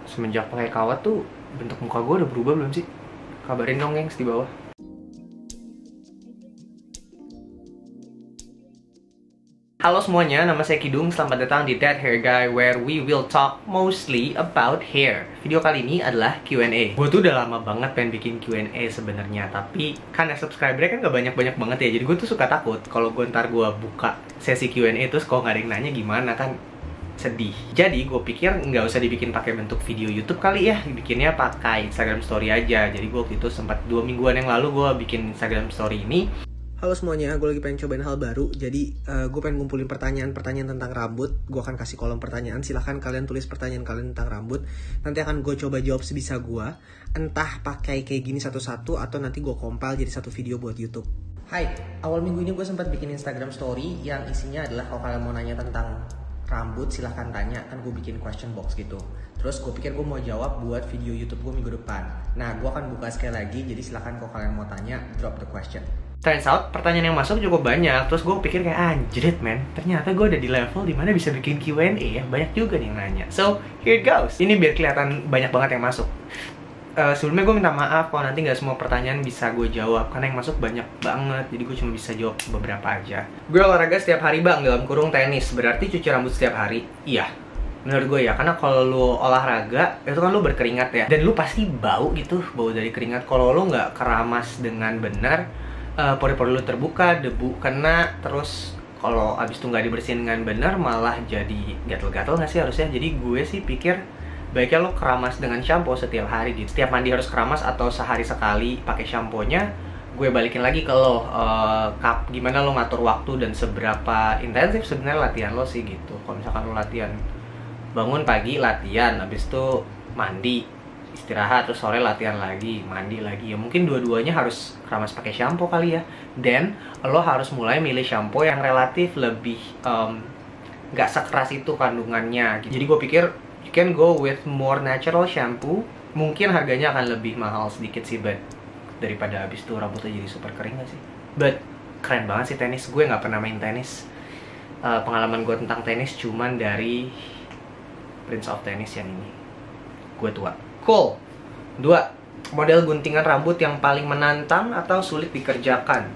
semenjak pakai kawat tuh bentuk muka gue udah berubah belum sih? Kabarin dong gengs di bawah. Halo semuanya, nama saya Kidung. Selamat datang di That Hair Guy, where we will talk mostly about hair. Video kali ini adalah Q&A. Gue tuh udah lama banget pengen bikin Q&A sebenarnya, tapi kan subscribernya kan gak banyak-banyak banget ya. Jadi gue tuh suka takut kalau ntar gue buka sesi Q&A terus kalau nggak ada yang nanya gimana, kan sedih. Jadi gue pikir nggak usah dibikin pakai bentuk video YouTube kali ya, bikinnya pakai Instagram Story aja. Jadi gue waktu itu sempat 2 mingguan yang lalu gue bikin Instagram Story ini. Halo semuanya, gue lagi pengen cobain hal baru. Jadi gue pengen ngumpulin pertanyaan-pertanyaan tentang rambut. Gue akan kasih kolom pertanyaan, silahkan kalian tulis pertanyaan kalian tentang rambut. Nanti akan gue coba jawab sebisa gue. Entah pakai kayak gini satu-satu atau nanti gue compile jadi satu video buat YouTube. Hai, awal minggu ini gue sempat bikin Instagram Story yang isinya adalah kalau kalian mau nanya tentang rambut silahkan tanya, kan gue bikin question box gitu. Terus gue pikir gue mau jawab buat video YouTube gue minggu depan. Nah, gue akan buka sekali lagi, jadi silahkan kalau kalian mau tanya, drop the question. Turns out, pertanyaan yang masuk cukup banyak. Terus gue pikir kayak, anjrit men, ternyata gue udah di level dimana bisa bikin Q&A ya. Banyak juga nih yang nanya. So, here it goes. Ini biar kelihatan banyak banget yang masuk. Sebelumnya gue minta maaf kalau nanti nggak semua pertanyaan bisa gue jawab, karena yang masuk banyak banget, jadi gue cuma bisa jawab beberapa aja. Gue olahraga setiap hari bang, dalam kurung tenis, berarti cuci rambut setiap hari? Iya, menurut gue ya, karena kalau lu olahraga itu kan lu berkeringat ya, dan lu pasti bau gitu, bau dari keringat. Kalau lu nggak keramas dengan benar, pori-pori lu terbuka, debu kena, terus kalau abis itu nggak dibersihin dengan benar malah jadi gatel-gatel nggak sih harusnya. Jadi gue sih pikir baiknya lo keramas dengan shampoo setiap hari gitu. Setiap mandi harus keramas atau sehari sekali pakai shampoo-nya. Gue balikin lagi ke lo, gimana lo ngatur waktu dan seberapa intensif sebenarnya latihan lo sih gitu. Kalau misalkan lo latihan bangun pagi latihan, habis itu mandi, istirahat, terus sore latihan lagi, mandi lagi, ya mungkin dua-duanya harus keramas pakai shampoo kali ya. Dan lo harus mulai milih shampoo yang relatif lebih nggak sekeras itu kandungannya. Jadi gue pikir you can go with more natural shampoo. Mungkin harganya akan lebih mahal sedikit sih, but daripada habis itu rambutnya jadi super kering gak sih? But keren banget sih tenis. Gue nggak pernah main tenis. Pengalaman gue tentang tenis cuman dari Prince of Tennis yang ini. Gue tua. Cool. 2. Model guntingan rambut yang paling menantang atau sulit dikerjakan?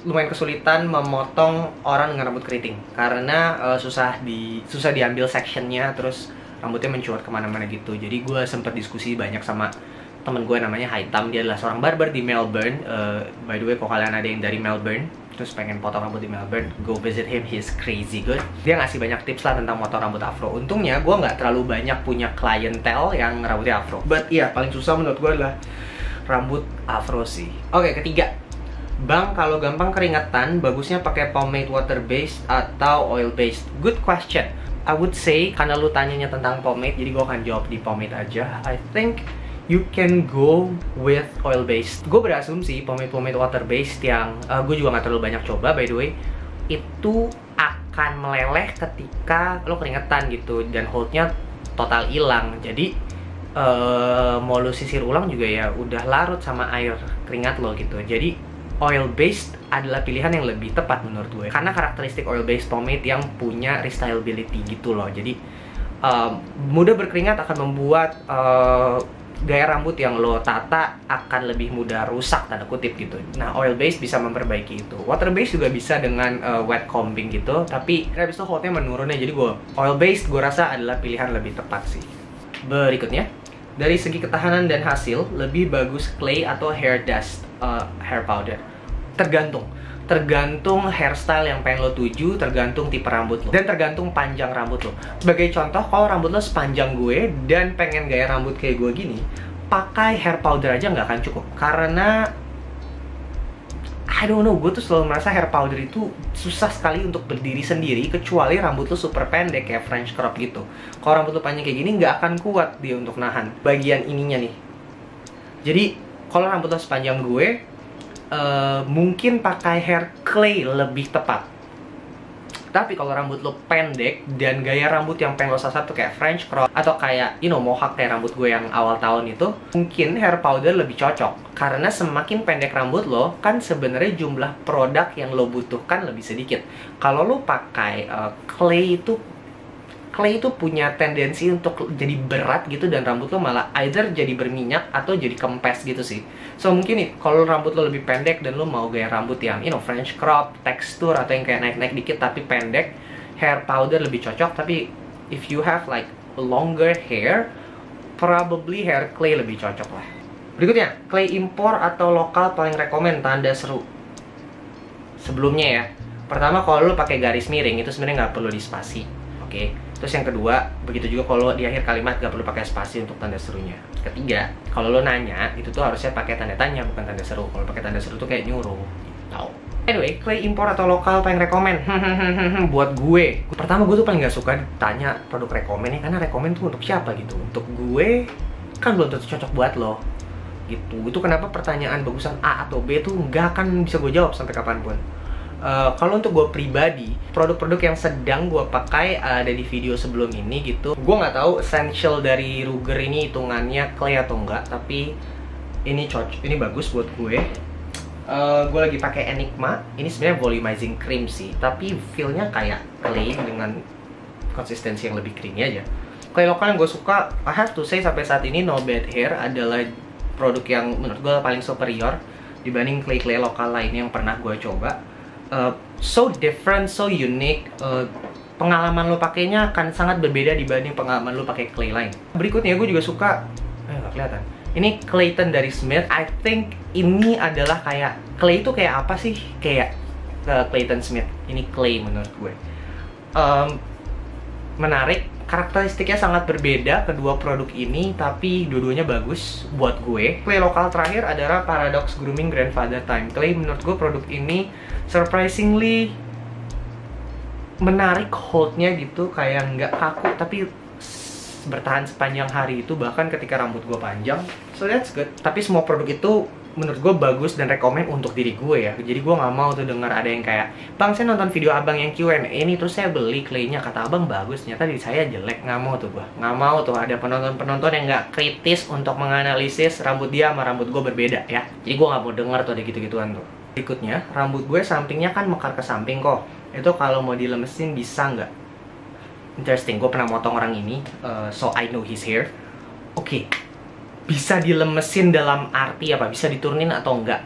Lumayan kesulitan memotong orang dengan rambut keriting karena susah diambil sectionnya, terus rambutnya mencuat kemana-mana gitu. Jadi gue sempet diskusi banyak sama temen gue namanya Haitam. Dia adalah seorang barber di Melbourne. By the way, kalau kalian ada yang dari Melbourne terus pengen potong rambut di Melbourne, go visit him, he's crazy good. Dia ngasih banyak tips lah tentang potong rambut afro. Untungnya gue nggak terlalu banyak punya klientel yang rambutnya afro, but iya, paling susah menurut gue adalah rambut afro sih. Oke, ketiga, bang, kalau gampang keringetan, bagusnya pakai pomade water based atau oil based? Good question. I would say, karena lu tanyanya tentang pomade, jadi gue akan jawab di pomade aja. I think you can go with oil based. Gue berasumsi pomade water based yang gue juga nggak terlalu banyak coba, by the way, itu akan meleleh ketika lo keringetan gitu, dan holdnya total hilang. Jadi mau lo sisir ulang juga ya udah larut sama air keringat lo gitu. Jadi oil based adalah pilihan yang lebih tepat menurut gue, karena karakteristik oil based pomade yang punya restylability gitu loh. Jadi mudah berkeringat akan membuat gaya rambut yang lo tata akan lebih mudah rusak, tanda kutip gitu. Nah, oil based bisa memperbaiki itu. Water based juga bisa dengan wet combing gitu, tapi habis itu holdnya menurun ya. Jadi oil based gue rasa adalah pilihan lebih tepat sih. Berikutnya, dari segi ketahanan dan hasil, lebih bagus clay atau hair dust, hair powder? Tergantung hairstyle yang pengen lo tuju, tergantung tipe rambut lo, dan tergantung panjang rambut lo. Sebagai contoh, kalau rambut lo sepanjang gue dan pengen gaya rambut kayak gue gini, pakai hair powder aja nggak akan cukup. Karena I don't know, gue tuh selalu merasa hair powder itu susah sekali untuk berdiri sendiri, kecuali rambut lo super pendek kayak French crop gitu. Kalau rambut lo panjang kayak gini, nggak akan kuat dia untuk nahan bagian ininya nih. Jadi kalau rambut lo sepanjang gue, mungkin pakai hair clay lebih tepat. Tapi kalau rambut lo pendek dan gaya rambut yang pengen lo sasar tuh kayak French crop atau kayak mohawk kayak rambut gue yang awal tahun itu, mungkin hair powder lebih cocok. Karena semakin pendek rambut lo, kan sebenarnya jumlah produk yang lo butuhkan lebih sedikit. Kalau lo pakai clay clay itu punya tendensi untuk jadi berat gitu, dan rambut lo malah either jadi berminyak atau jadi kempes gitu sih. So mungkin nih kalau rambut lo lebih pendek dan lo mau gaya rambut yang French crop, tekstur, atau yang kayak naik-naik dikit tapi pendek, hair powder lebih cocok. Tapi if you have like longer hair, probably hair clay lebih cocok lah. Berikutnya, clay impor atau lokal paling rekomen tanda seru. Sebelumnya ya, pertama kalau lo pakai garis miring itu sebenarnya nggak perlu di spasi. Oke. Terus yang kedua, begitu juga kalau di akhir kalimat gak perlu pakai spasi untuk tanda serunya. Ketiga, kalau lo nanya, itu tuh harusnya pakai tanda tanya, bukan tanda seru. Kalau pakai tanda seru tuh kayak nyuruh. Tahu. Anyway, clay impor atau lokal paling rekomen? Buat gue, pertama gue tuh paling gak suka ditanya produk rekomen ya, karena rekomen tuh untuk siapa gitu. Untuk gue, kan belum tentu cocok buat lo. Gitu. Itu kenapa pertanyaan bagusan A atau B tuh gak akan bisa gue jawab sampai kapanpun. Kalau untuk gue pribadi, produk-produk yang sedang gue pakai ada di video sebelum ini gitu. Gue nggak tahu essential dari Ruger ini hitungannya clay atau enggak, tapi ini cocok, ini bagus buat gue. Gue lagi pakai Enigma. Ini sebenarnya volumizing cream sih, tapi feel-nya kayak clay dengan konsistensi yang lebih creamy aja. Clay lokal yang gue suka, I have to say sampai saat ini No Bad Hair adalah produk yang menurut gue paling superior dibanding clay-clay lokal lainnya yang pernah gue coba. So different, so unique. Pengalaman lo pakainya akan sangat berbeda dibanding pengalaman lo pakai clay lain. Berikutnya gue juga suka, nggak kelihatan. Ini Clayton dari Smith. I think ini adalah kayak clay itu kayak apa sih? Kayak Clayton Smith. Ini clay menurut gue. Menarik. Karakteristiknya sangat berbeda kedua produk ini, tapi dua-duanya bagus buat gue. Clay lokal terakhir adalah Paradox Grooming Grandfather Time Clay. Menurut gue produk ini surprisingly menarik holdnya gitu, kayak nggak kaku tapi bertahan sepanjang hari itu, bahkan ketika rambut gue panjang. So that's good. Tapi semua produk itu menurut gue bagus dan rekomen untuk diri gue ya. Jadi gue nggak mau tuh dengar ada yang kayak, "Bang, saya nonton video abang yang Q&A ini terus saya beli claynya, kata abang bagus, ternyata di saya jelek." Nggak mau tuh gue. Nggak mau tuh ada penonton-penonton yang nggak kritis untuk menganalisis rambut dia sama rambut gue berbeda ya. Jadi gue nggak mau dengar tuh ada gitu-gituan tuh. Berikutnya, rambut gue sampingnya kan mekar ke samping kok. Itu kalau mau dilemesin bisa nggak? Interesting, gue pernah motong orang ini, so I know his hair. Oke. Bisa dilemesin dalam arti apa? Bisa diturunin atau enggak?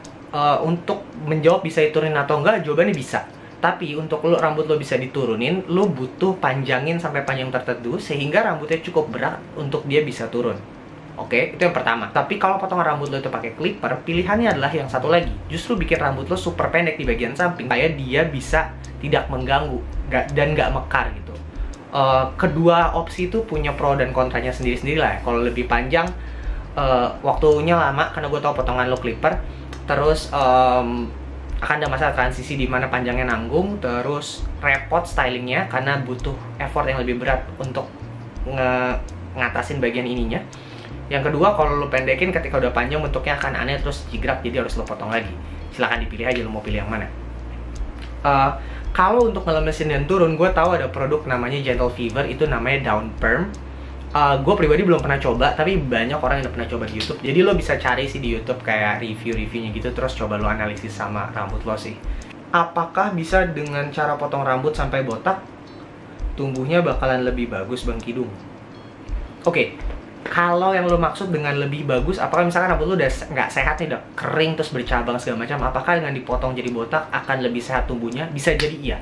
Untuk menjawab bisa diturunin atau enggak, jawabannya bisa. Tapi untuk rambut lo bisa diturunin, lo butuh panjangin sampai panjang tertentu sehingga rambutnya cukup berat untuk dia bisa turun. Oke, itu yang pertama. Tapi kalau potongan rambut lo itu pakai clipper, pilihannya adalah yang satu lagi. Justru bikin rambut lo super pendek di bagian samping supaya dia bisa tidak mengganggu dan nggak mekar gitu. Kedua opsi itu punya pro dan kontranya sendiri-sendiri lah. Kalau lebih panjang, waktunya lama karena gue tau potongan lo clipper. Terus akan ada masalah transisi di mana panjangnya nanggung. Terus repot stylingnya karena butuh effort yang lebih berat untuk ngatasin bagian ininya. Yang kedua, kalau lo pendekin ketika udah panjang bentuknya akan aneh terus jigrak, jadi harus lo potong lagi. Silahkan dipilih aja lo mau pilih yang mana. Kalau untuk ngelemesin dan turun, gue tahu ada produk namanya Gentle Fever, itu namanya Down Perm. Gue pribadi belum pernah coba, tapi banyak orang yang udah pernah coba di YouTube. Jadi lo bisa cari sih di YouTube kayak review-reviewnya gitu, terus coba lo analisis sama rambut lo sih. Apakah bisa dengan cara potong rambut sampai botak, tumbuhnya bakalan lebih bagus Bang Kidung? Oke. Kalau yang lo maksud dengan lebih bagus, apakah misalkan rambut lo udah nggak sehat nih, udah kering terus bercabang segala macam, apakah dengan dipotong jadi botak akan lebih sehat tumbuhnya? Bisa jadi iya.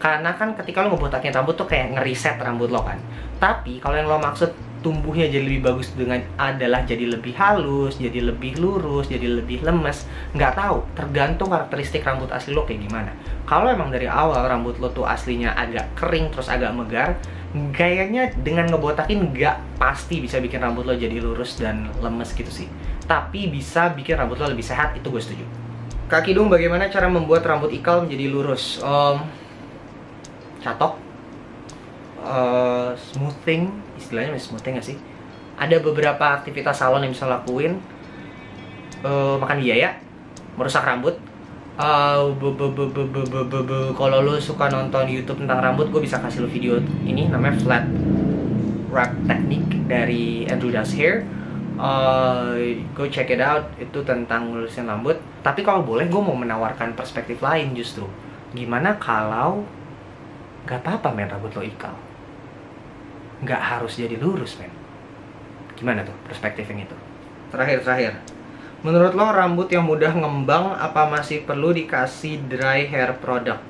Karena kan ketika lo ngebotakin rambut tuh kayak ngeriset rambut lo kan. Tapi kalau yang lo maksud tumbuhnya jadi lebih bagus dengan adalah jadi lebih halus, jadi lebih lurus, jadi lebih lemes, nggak tahu. Tergantung karakteristik rambut asli lo kayak gimana. Kalau emang dari awal rambut lo tuh aslinya agak kering terus agak megar, gayanya dengan ngebotakin nggak pasti bisa bikin rambut lo jadi lurus dan lemes gitu sih. Tapi bisa bikin rambut lo lebih sehat, itu gue setuju. Kak Kidung, bagaimana cara membuat rambut ikal menjadi lurus? Catok, smoothing, istilahnya smoothing nggak sih? Ada beberapa aktivitas salon yang bisa lakuin. Makan biaya, merusak rambut. Kalau lo suka nonton YouTube tentang rambut, gue bisa kasih lo video ini namanya Flat Wrap Technique dari Andrew Does Hair. Go check it out, itu tentang lurusin rambut. Tapi kalau boleh, gue mau menawarkan perspektif lain justru. Gimana kalau gak apa-apa men rambut lo ikal? nggak harus jadi lurus, men. Gimana tuh perspektif yang itu? Terakhir. Menurut lo rambut yang mudah ngembang apa masih perlu dikasih dry hair product?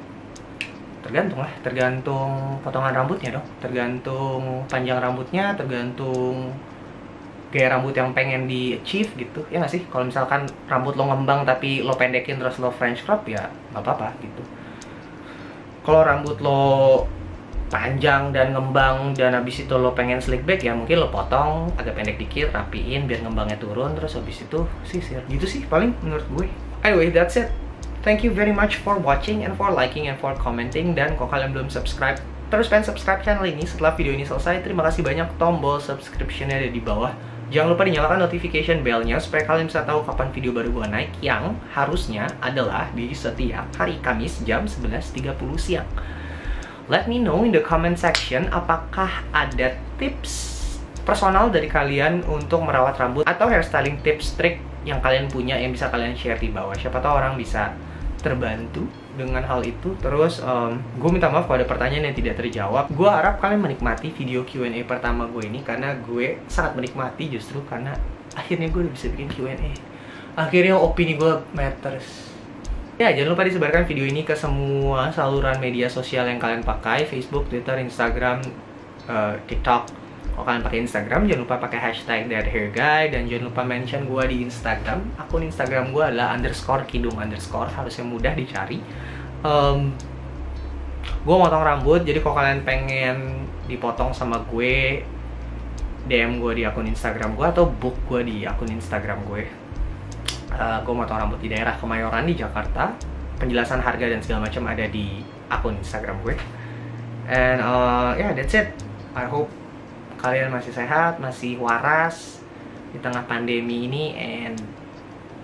Tergantung lah, tergantung potongan rambutnya dong. Tergantung panjang rambutnya, tergantung gaya rambut yang pengen di achieve gitu. Ya nggak sih? Kalau misalkan rambut lo ngembang tapi lo pendekin terus lo French crop, ya nggak apa-apa gitu. Kalau rambut lo panjang dan ngembang dan habis itu lo pengen slick back, ya mungkin lo potong agak pendek dikit, rapiin biar ngembangnya turun, terus habis itu sisir. Gitu sih paling menurut gue. Anyway, that's it. Thank you very much for watching and for liking and for commenting. Dan kalau kalian belum subscribe, terus pengen subscribe channel ini setelah video ini selesai. Terima kasih banyak, tombol subscription-nya ada di bawah. Jangan lupa dinyalakan notification bell-nya supaya kalian bisa tahu kapan video baru gue naik, yang harusnya adalah di setiap hari Kamis jam 11.30 siang. Let me know in the comment section apakah ada tips personal dari kalian untuk merawat rambut atau hairstyling tips trik yang kalian punya yang bisa kalian share di bawah. Siapa tahu orang bisa terbantu dengan hal itu. Terus gue minta maaf kalau ada pertanyaan yang tidak terjawab. Gue harap kalian menikmati video Q&A pertama gue ini, karena gue sangat menikmati justru karena akhirnya gue udah bisa bikin Q&A. Akhirnya opini gue matters. Ya, jangan lupa disebarkan video ini ke semua saluran media sosial yang kalian pakai, Facebook, Twitter, Instagram, TikTok. Kalau kalian pakai Instagram, jangan lupa pakai hashtag #ThatHairGuy, dan jangan lupa mention gue di Instagram. Akun Instagram gue adalah _kidung_, harusnya mudah dicari. Gue motong rambut, jadi kalau kalian pengen dipotong sama gue, DM gue di akun Instagram gue atau book gue di akun Instagram gue. Gue motong rambut di daerah Kemayoran di Jakarta. Penjelasan harga dan segala macam ada di akun Instagram gue. And yeah, that's it. I hope kalian masih sehat, masih waras di tengah pandemi ini. And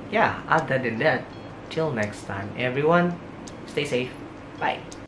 yeah, other than that, till next time everyone, stay safe. Bye.